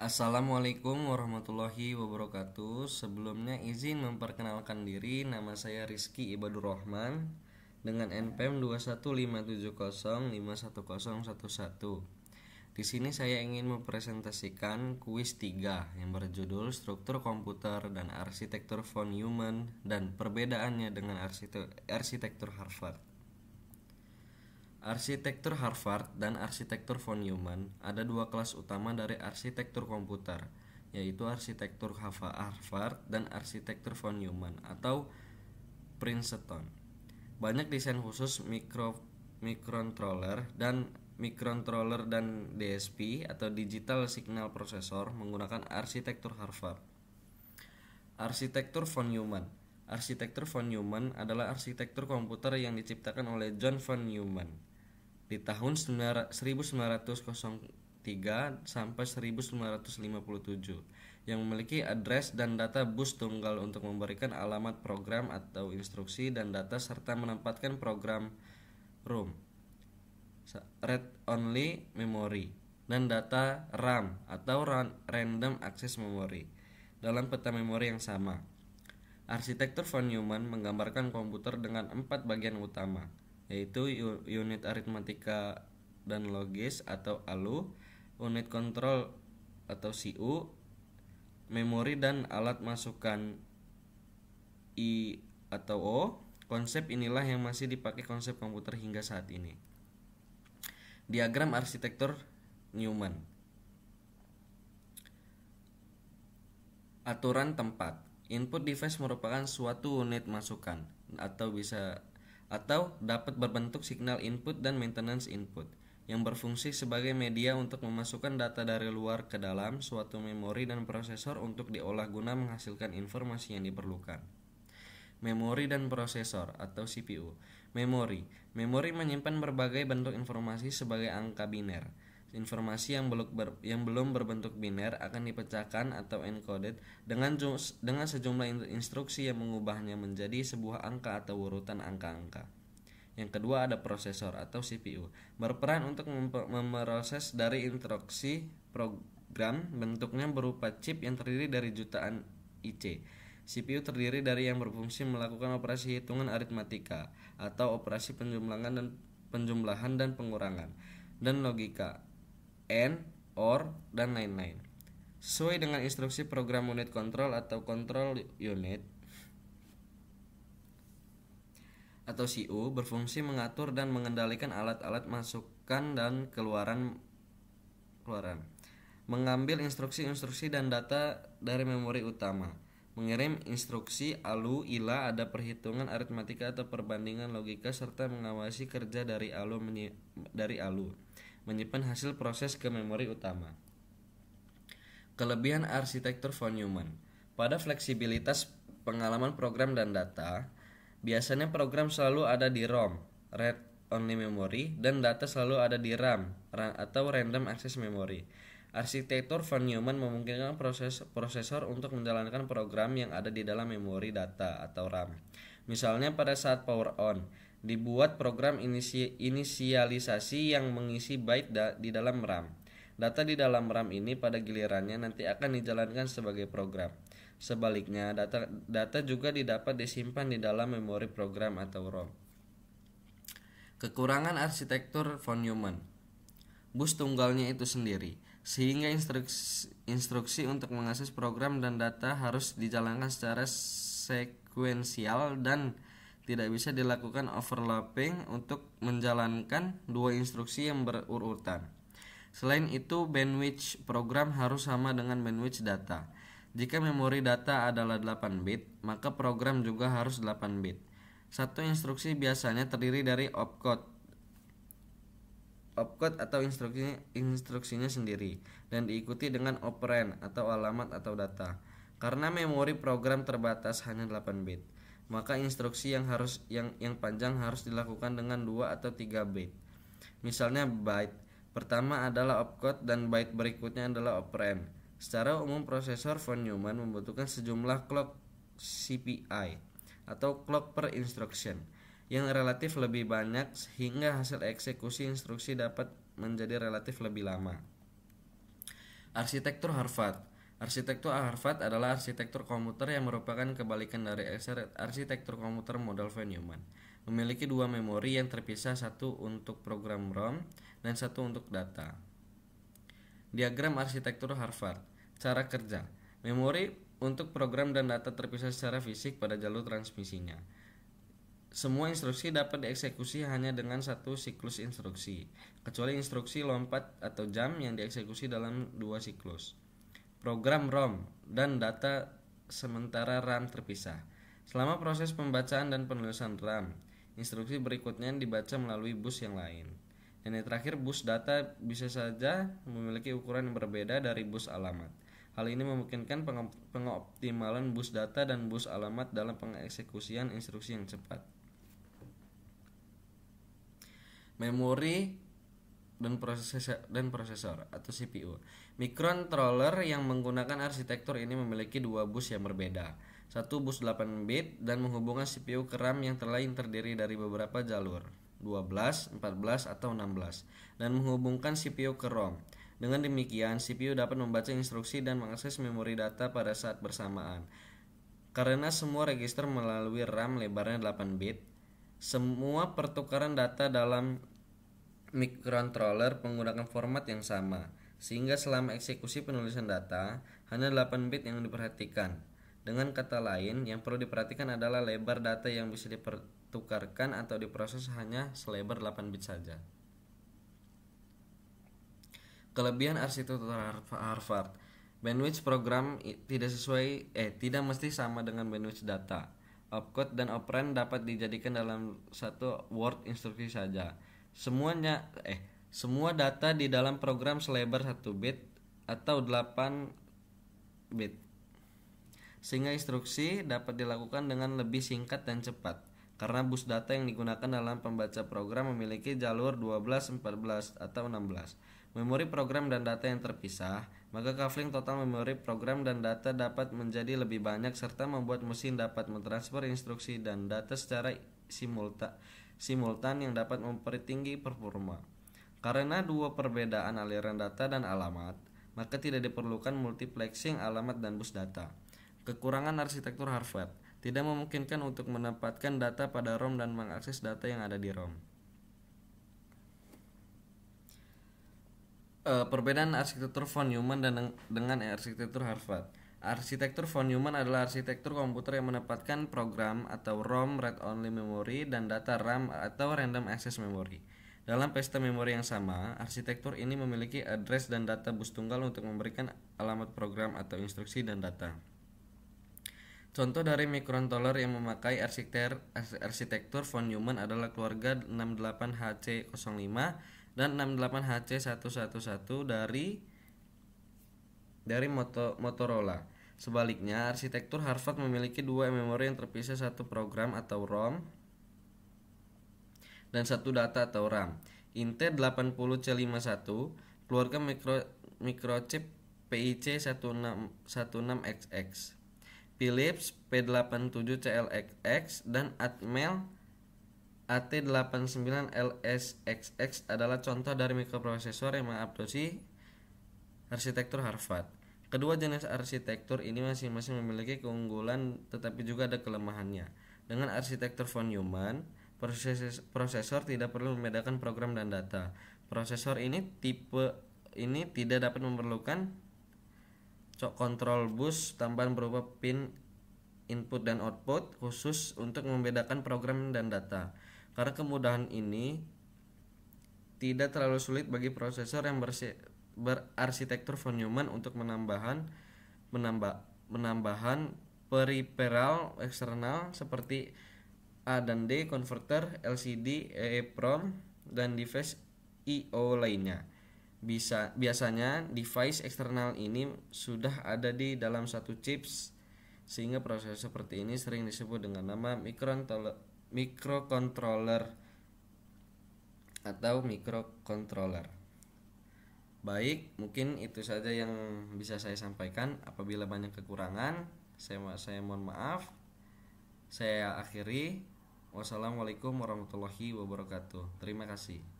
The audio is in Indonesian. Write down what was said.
Assalamualaikum warahmatullahi wabarakatuh. Sebelumnya izin memperkenalkan diri, nama saya Rizky Ibadur Rahman dengan NPM 215705111. Di sini saya ingin mempresentasikan kuis 3 yang berjudul Struktur Komputer dan Arsitektur von Neumann dan perbedaannya dengan arsitektur Harvard. Arsitektur Harvard dan arsitektur von Neumann ada dua kelas utama dari arsitektur komputer, yaitu arsitektur Harvard dan arsitektur von Neumann atau Princeton. Banyak desain khusus mikrocontroller dan DSP atau Digital Signal Processor menggunakan arsitektur Harvard. Arsitektur von Neumann. Arsitektur von Neumann adalah arsitektur komputer yang diciptakan oleh John von Neumann di tahun 1903 sampai 1957 yang memiliki address dan data bus tunggal untuk memberikan alamat program atau instruksi dan data serta menempatkan program ROM (Read Only Memory) dan data RAM atau Random Access Memory dalam peta memori yang sama. Arsitektur von Neumann menggambarkan komputer dengan 4 bagian utama, yaitu unit aritmatika dan logis atau ALU, unit kontrol atau CU, memori dan alat masukan I atau O. Konsep inilah yang masih dipakai konsep komputer hingga saat ini. Diagram arsitektur Neumann. Aturan tempat. Input device merupakan suatu unit masukan atau dapat berbentuk signal input dan maintenance input yang berfungsi sebagai media untuk memasukkan data dari luar ke dalam suatu memori dan prosesor untuk diolah guna menghasilkan informasi yang diperlukan. Memori dan prosesor atau CPU. Memori menyimpan berbagai bentuk informasi sebagai angka biner. Informasi yang belum berbentuk biner akan dipecahkan atau encoded dengan sejumlah instruksi yang mengubahnya menjadi sebuah angka atau urutan angka-angka. Yang kedua ada prosesor atau CPU, berperan untuk memproses dari instruksi program, bentuknya berupa chip yang terdiri dari jutaan IC. CPU terdiri dari yang berfungsi melakukan operasi hitungan aritmatika atau operasi penjumlahan dan pengurangan, dan logika AND, OR, dan lain-lain. Sesuai dengan instruksi program unit control atau control unit atau CU berfungsi mengatur dan mengendalikan alat-alat masukan dan keluaran, mengambil instruksi-instruksi dan data dari memori utama, mengirim instruksi ALU ILA, ada perhitungan aritmatika atau perbandingan logika, serta mengawasi kerja dari ALU, menyimpan hasil proses ke memori utama. Kelebihan arsitektur von Neumann. Pada fleksibilitas pengalaman program dan data, biasanya program selalu ada di ROM (Read Only Memory) dan data selalu ada di RAM atau Random Access Memory. Arsitektur von Neumann memungkinkan prosesor untuk menjalankan program yang ada di dalam memori data atau RAM. Misalnya pada saat power on, dibuat program inisialisasi yang mengisi byte di dalam RAM. Data di dalam RAM ini pada gilirannya nanti akan dijalankan sebagai program. Sebaliknya, data juga disimpan di dalam memori program atau ROM. Kekurangan arsitektur von Neumann. Bus tunggalnya itu sendiri, sehingga instruksi untuk mengakses program dan data harus dijalankan secara sekuensial dan tidak bisa dilakukan overlapping untuk menjalankan dua instruksi yang berurutan. Selain itu, bandwidth program harus sama dengan bandwidth data. Jika memori data adalah 8 bit, maka program juga harus 8 bit. Satu instruksi biasanya terdiri dari opcode atau instruksinya sendiri, dan diikuti dengan operand atau alamat atau data. Karena memori program terbatas hanya 8 bit, maka instruksi yang panjang harus dilakukan dengan 2 atau 3 bit. Misalnya byte pertama adalah opcode dan byte berikutnya adalah operand. Secara umum prosesor von Neumann membutuhkan sejumlah clock CPI atau clock per instruction yang relatif lebih banyak, sehingga hasil eksekusi instruksi dapat menjadi relatif lebih lama. Arsitektur Harvard. Arsitektur Harvard adalah arsitektur komputer yang merupakan kebalikan dari arsitektur komputer model von Neumann. Memiliki dua memori yang terpisah, satu untuk program ROM dan satu untuk data. Diagram arsitektur Harvard. Cara kerja. Memori untuk program dan data terpisah secara fisik pada jalur transmisinya. Semua instruksi dapat dieksekusi hanya dengan satu siklus instruksi, kecuali instruksi lompat atau jump yang dieksekusi dalam dua siklus. Program ROM dan data sementara RAM terpisah. Selama proses pembacaan dan penulisan RAM, instruksi berikutnya dibaca melalui bus yang lain. Dan yang terakhir, bus data bisa saja memiliki ukuran yang berbeda dari bus alamat. Hal ini memungkinkan pengoptimalan bus data dan bus alamat dalam pengeksekusian instruksi yang cepat. Memori dan prosesor atau CPU. Microcontroller yang menggunakan arsitektur ini memiliki dua bus yang berbeda. Satu bus 8 bit dan menghubungkan CPU ke RAM yang lain terdiri dari beberapa jalur, 12, 14, atau 16, dan menghubungkan CPU ke ROM. Dengan demikian, CPU dapat membaca instruksi dan mengakses memori data pada saat bersamaan. Karena semua register melalui RAM lebarnya 8 bit, semua pertukaran data dalam microcontroller menggunakan format yang sama, sehingga selama eksekusi penulisan data, hanya 8 bit yang diperhatikan. Dengan kata lain, yang perlu diperhatikan adalah lebar data yang bisa dipertukarkan atau diproses hanya selebar 8 bit saja. Kelebihan arsitektur Harvard. Bandwidth program tidak mesti sama dengan bandwidth data. Opcode dan operand dapat dijadikan dalam satu word instruksi saja. Semua data di dalam program selebar 1 bit atau 8 bit. Sehingga instruksi dapat dilakukan dengan lebih singkat dan cepat. Karena bus data yang digunakan dalam pembaca program memiliki jalur 12, 14, atau 16. Memori program dan data yang terpisah, maka coupling total memori program dan data dapat menjadi lebih banyak serta membuat mesin dapat mentransfer instruksi dan data secara simultan yang dapat mempertinggi performa. Karena dua perbedaan aliran data dan alamat, maka tidak diperlukan multiplexing alamat dan bus data. Kekurangan arsitektur Harvard tidak memungkinkan untuk menempatkan data pada ROM dan mengakses data yang ada di ROM. Perbedaan arsitektur von Neumann dengan arsitektur Harvard. Arsitektur von Neumann adalah arsitektur komputer yang menempatkan program atau ROM read-only memory dan data RAM atau random access memory dalam pesta memori yang sama. Arsitektur ini memiliki address dan data bus tunggal untuk memberikan alamat program atau instruksi dan data. Contoh dari microcontroller yang memakai arsitektur von Neumann adalah keluarga 68HC05 dan 68HC111 dari Motorola. Sebaliknya, arsitektur Harvard memiliki dua memori yang terpisah, satu program atau ROM dan satu data atau RAM. Intel 80C51, keluarga microchip PIC16XX, Philips P87CLXX, dan Atmel AT89LSXX adalah contoh dari mikroprosesor yang mengadopsi arsitektur Harvard. Kedua jenis arsitektur ini masing-masing memiliki keunggulan tetapi juga ada kelemahannya. Dengan arsitektur von Neumann, prosesor tidak perlu membedakan program dan data. Prosesor tipe ini tidak dapat memerlukan kontrol bus tambahan berupa pin input dan output khusus untuk membedakan program dan data. Karena kemudahan ini tidak terlalu sulit bagi prosesor yang berarsitektur von Neumann untuk menambahkan peripheral eksternal seperti A dan D converter, LCD, EEPROM, dan device I/O lainnya. Biasanya device eksternal ini sudah ada di dalam satu chips, sehingga proses seperti ini sering disebut dengan nama microcontroller atau microcontroller. Baik, mungkin itu saja yang bisa saya sampaikan. Apabila banyak kekurangan, saya mohon maaf. Saya akhiri. Wassalamualaikum warahmatullahi wabarakatuh. Terima kasih.